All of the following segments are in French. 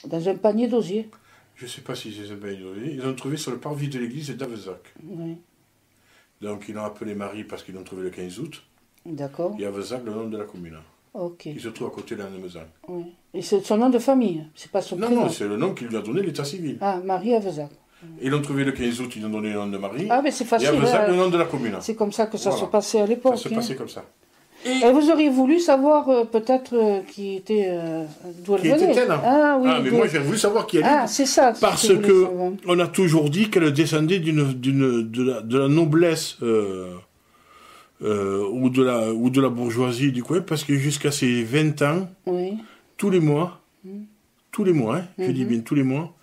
Dans un panier d'osier. Je ne sais pas si c'est un panier d'osier. Ils l'ont trouvé sur le parvis de l'église d'Avezac. Oui. Donc ils l'ont appelé Marie parce qu'ils l'ont trouvé le 15 août. D'accord. Et Avezac, le nom de la commune. Ok. Qui se trouve à côté de la maison. Oui. Et c'est son nom de famille, c'est pas son prénom. Non, c'est le nom qu'il lui a donné l'état civil. Ah, Marie Avezac. Ils l'ont trouvé le 15 août, ils ont donné le nom de Marie. Ah, mais c'est facile. Et Avezac, le nom de la commune. C'est comme ça que ça Voilà. se passait à l'époque. Ça se passait comme ça. Et vous auriez voulu savoir peut-être qui était. D'où elle Qui venait. était-elle? Ah oui. Mais moi j'ai voulu savoir qui elle était. Ah, c'est ça. Parce que on a toujours dit qu'elle descendait de la noblesse ou de la bourgeoisie du coin, parce que jusqu'à ses 20 ans, oui. tous les mois, hein, je dis bien tous les mois,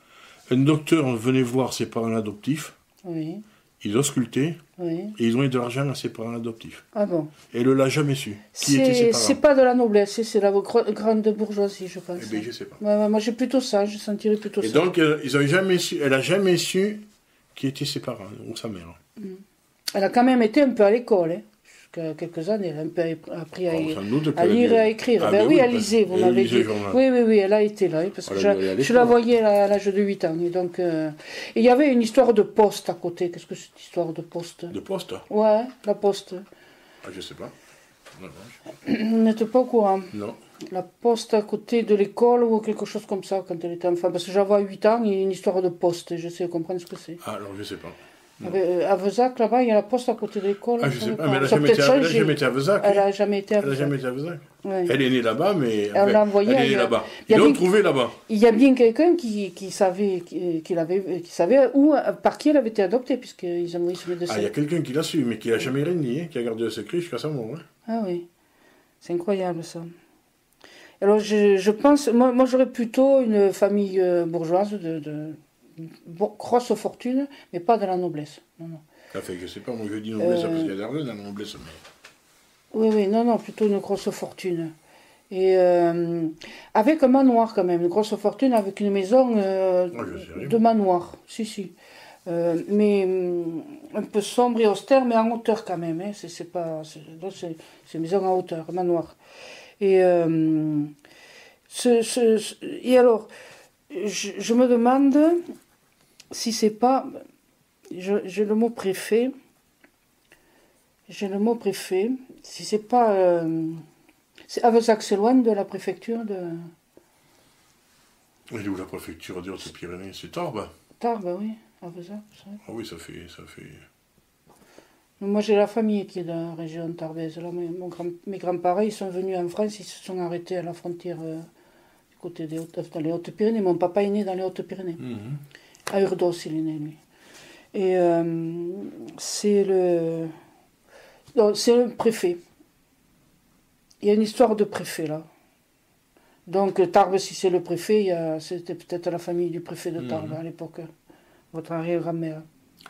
un docteur venait voir ses parents adoptifs, oui. ils auscultaient, oui. et ils donnaient de l'argent à ses parents adoptifs. Ah bon. Et elle ne l'a jamais su. Qui étaient ses parents? C'est pas de la noblesse, c'est la grande bourgeoisie, je pense. Eh bien, je sais pas. Ouais, moi j'ai plutôt ça, je sentirais plutôt ça. Et donc, elle n'a jamais su qui étaient ses parents, ou sa mère. Elle a quand même été un peu à l'école, hein. Jusqu'à quelques années, elle a un peu appris à lire et à écrire. Ah, ben oui, elle parce- lisait, vous elle m'avez lisait dit. le journal. Oui, elle a été là, oui, parce que Elle a dû aller à je l'école. la voyais à l'âge de 8 ans. Et donc, et il y avait une histoire de poste à côté. Qu'est-ce que c'est cette histoire de poste? De poste? Ouais, la poste. Ah, je sais pas. Non, Vous n'êtes pas au courant? non. La poste à côté de l'école ou quelque chose comme ça quand elle était enfant. Parce que j'avais 8 ans, il y a une histoire de poste. Je sais comprendre ce que c'est. Ah, alors je sais pas. À Vezac, là-bas, il y a la poste à côté de l'école. Ah, je sais pas, mais elle n'a Ça a jamais peut-être changé. été à Vezac. Elle n'a jamais été à Elle n'a Vezac. jamais été à Vezac. Ouais. Elle est née là-bas, mais On l'a envoyée elle est née ailleurs. là-bas. Il y a Ils l'ont bien- trouvée là-bas. Il y a bien quelqu'un qui savait, qui savait où, par qui elle avait été adoptée, puisqu'ils ont envoyé ce médecin. Ah, il y a quelqu'un qui l'a su, mais qui n'a jamais rien dit, hein, qui a gardé le secret jusqu'à sa mort. Hein. Ah oui, c'est incroyable ça. Alors je pense, moi j'aurais plutôt une famille bourgeoise de grosse fortune, mais pas de la noblesse. Non, non. Enfin, je sais pas, moi je dis noblesse parce qu'il y a d'argent dans la noblesse. Mais... Oui, non, plutôt une grosse fortune. Et avec un manoir quand même, une grosse fortune avec une maison de manoir. Si. Mais un peu sombre et austère, mais en hauteur quand même. Hein. C'est une maison en hauteur, un manoir. Et, et alors, je me demande si c'est pas... J'ai le mot préfet. Si c'est pas... Avezac, c'est loin de la préfecture de... Et où la préfecture des Hautes-Pyrénées? C'est Tarbes. Tarbes, oui. Avezac, c'est vrai. Ah oui, ça fait... Moi, j'ai la famille qui est de la région tarbaise. Là, mes grands-parents, ils sont venus en France, ils se sont arrêtés à la frontière du côté dans les Hautes-Pyrénées. Mon papa est né dans les Hautes-Pyrénées. À Urdos, il est né, lui. Et c'est le préfet. Il y a une histoire de préfet, là. Donc, Tarbes, si c'est le préfet, c'était peut-être la famille du préfet de Tarbes à l'époque. Votre arrière-grand-mère.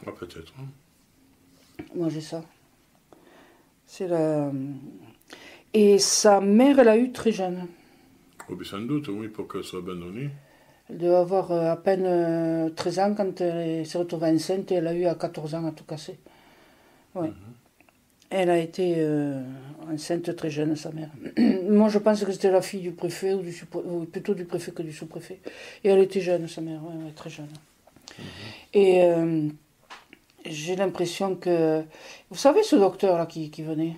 Ah, peut-être. Hein. Moi, j'ai ça. C'est la... Et sa mère, elle a eu très jeune. Oh, mais sans doute, oui, pour qu'elle soit abandonnée. Elle devait avoir à peine 13 ans quand elle s'est retrouvée enceinte et elle a eu à 14 ans à tout casser. Ouais. Elle a été enceinte très jeune, sa mère. Moi, je pense que c'était la fille du préfet, ou plutôt du préfet que du sous-préfet. Et elle était jeune, sa mère, ouais, très jeune. Et j'ai l'impression que... Vous savez ce docteur-là qui venait?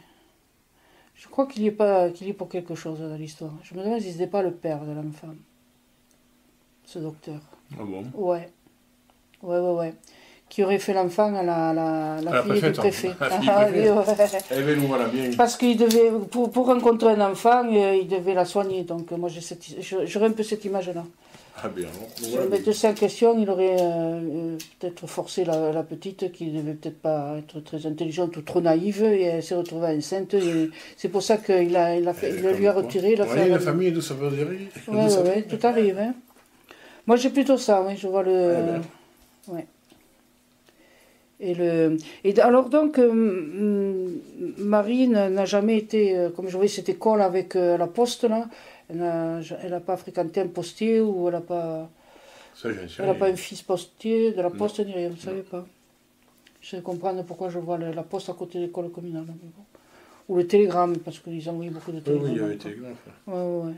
Je crois qu'il y est pour quelque chose dans l'histoire. Je me demande si ce n'était pas le père de l'enfant. Ce docteur. Ah bon? Ouais. Qui aurait fait l'enfant à la fille du préfet. Elle nous voilà bien. Parce qu'il devait, pour rencontrer un enfant, il devait la soigner. Donc moi, j'aurais un peu cette image-là. Ah bien. Sur le médecin en question, il aurait peut-être forcé la petite, qui ne devait peut-être pas être très intelligente ou trop naïve, et elle s'est retrouvée enceinte. C'est pour ça qu'il lui a retiré. La famille de sa valérie. Oui, tout arrive. Hein. Moi, j'ai plutôt ça, oui, je vois le... Ouais. Et alors donc, Marie n'a jamais été, comme je voyais cette école avec la poste, là, elle n'a pas fréquenté un postier ou elle n'a pas un fils postier de la poste ni rien, vous ne savez pas. Je vais comprendre pourquoi je vois la poste à côté de l'école communale. Ou le télégramme, parce qu'ils envoyaient beaucoup de télégrammes. Oui, il y avait le télégramme. Ouais.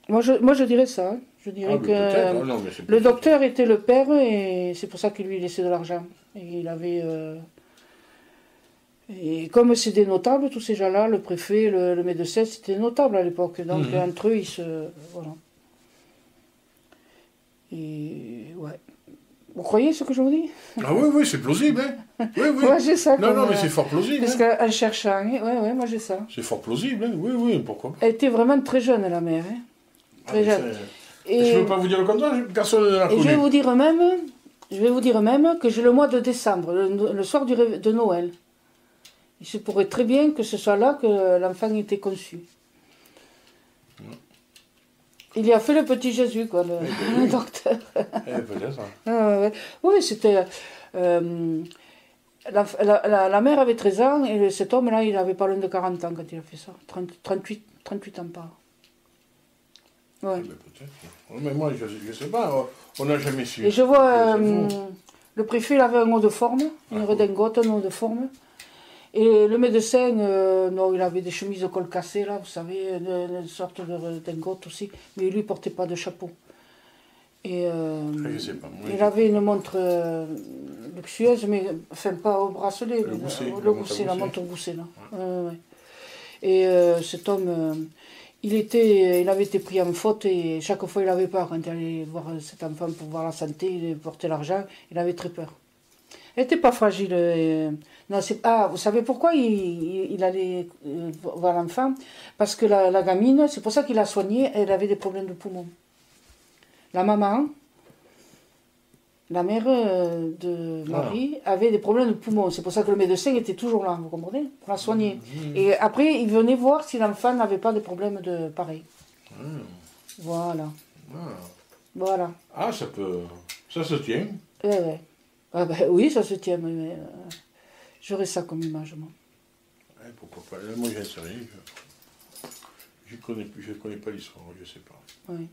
Moi, je dirais ça. Hein. Je dirais que non, mais le docteur était le père et c'est pour ça qu'il lui laissait de l'argent. Et il avait... Et comme c'est des notables, tous ces gens-là, le préfet, le médecin, c'était des notables à l'époque. Donc entre eux, ils se... Voilà. Et ouais. Vous croyez ce que je vous dis? Ah oui, oui, c'est plausible, hein. Oui, oui. Moi j'ai ça. Non, mais c'est fort plausible. Parce hein. qu'en cherchant, ouais, moi j'ai ça. C'est fort plausible, hein. Oui, oui, pourquoi pas. Elle était vraiment très jeune, la mère. Hein. Très jeune. Et je ne peux pas vous dire le contraire, personne ne l'a connue. Et je vais vous dire même que j'ai le mois de décembre, le soir de Noël. Il se pourrait très bien que ce soit là que l'enfant était conçu. Il y a fait le petit Jésus, quoi, le docteur. Peut-être. Oui, c'était... la mère avait 13 ans et cet homme-là, il avait pas loin de 40 ans quand il a fait ça. 38 ans par. Ouais. Peut-être. Mais moi, je ne sais pas, on n'a jamais su. Et je vois, le préfet, il avait un haut de forme, une redingote, un haut de forme. Et le médecin, non, il avait des chemises de col cassé, là, vous savez, une sorte de redingote aussi, mais lui, il portait pas de chapeau. Et je sais pas, il avait une montre luxueuse, mais enfin pas au bracelet, la montre au gousset, là. Ouais. Et cet homme, il avait été pris en faute et chaque fois il avait peur quand il allait voir cet enfant pour voir la santé, il portait l'argent, il avait très peur. Elle n'était pas fragile. Non, vous savez pourquoi il allait voir l'enfant? Parce que la gamine, c'est pour ça qu'il l'a soignée, elle avait des problèmes de poumons. La maman, la mère de Marie, avait des problèmes de poumons. C'est pour ça que le médecin était toujours là, vous comprenez? Pour la soigner. Et après, il venait voir si l'enfant n'avait pas de problèmes de pareil. Voilà. Voilà. Ah, ça se tient. Ouais. Ah ben, oui, ça se tient, mais j'aurais ça comme image, moi. Ouais, pourquoi pas? Là, moi, j'en sais rien. Je connais pas l'histoire, je sais pas. Oui.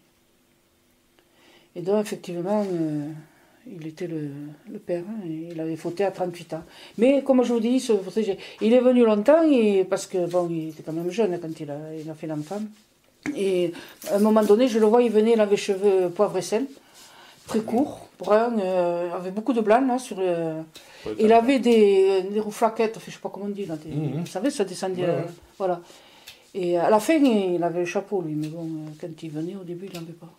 Et donc, effectivement, il était le père, hein, et il avait fauté à 38 ans. Mais, comme je vous dis, il est venu longtemps, parce que, bon, il était quand même jeune quand il a fait l'enfant. Et à un moment donné, je le vois, il venait, il avait les cheveux poivre et sel. Très court, brun, avec beaucoup de blanc là sur le. Il avait des rouflaquettes, je ne sais pas comment on dit là. Vous savez, ça descendait. Voilà. Et à la fin, il avait le chapeau lui, mais bon, quand il venait au début, il n'en avait pas.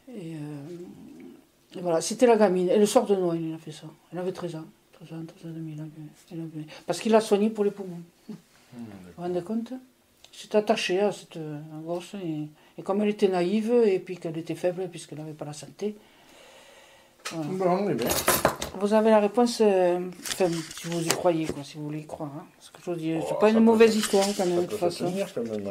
Et voilà, c'était la gamine. Et le soir de Noël, il a fait ça. Elle avait 13 ans. 13 ans et demi. Parce qu'il l'a soignée pour les poumons. Vous vous rendez compte? Il s'est attaché à cette gosse. Et comme elle était naïve, et puis qu'elle était faible, puisqu'elle n'avait pas la santé. Voilà. Bon, bien. Vous avez la réponse, enfin, si vous y croyez, quoi, si vous voulez y croire. Hein. Parce que je vous dis, c'est pas une mauvaise histoire, quand même, de toute façon. Quand même.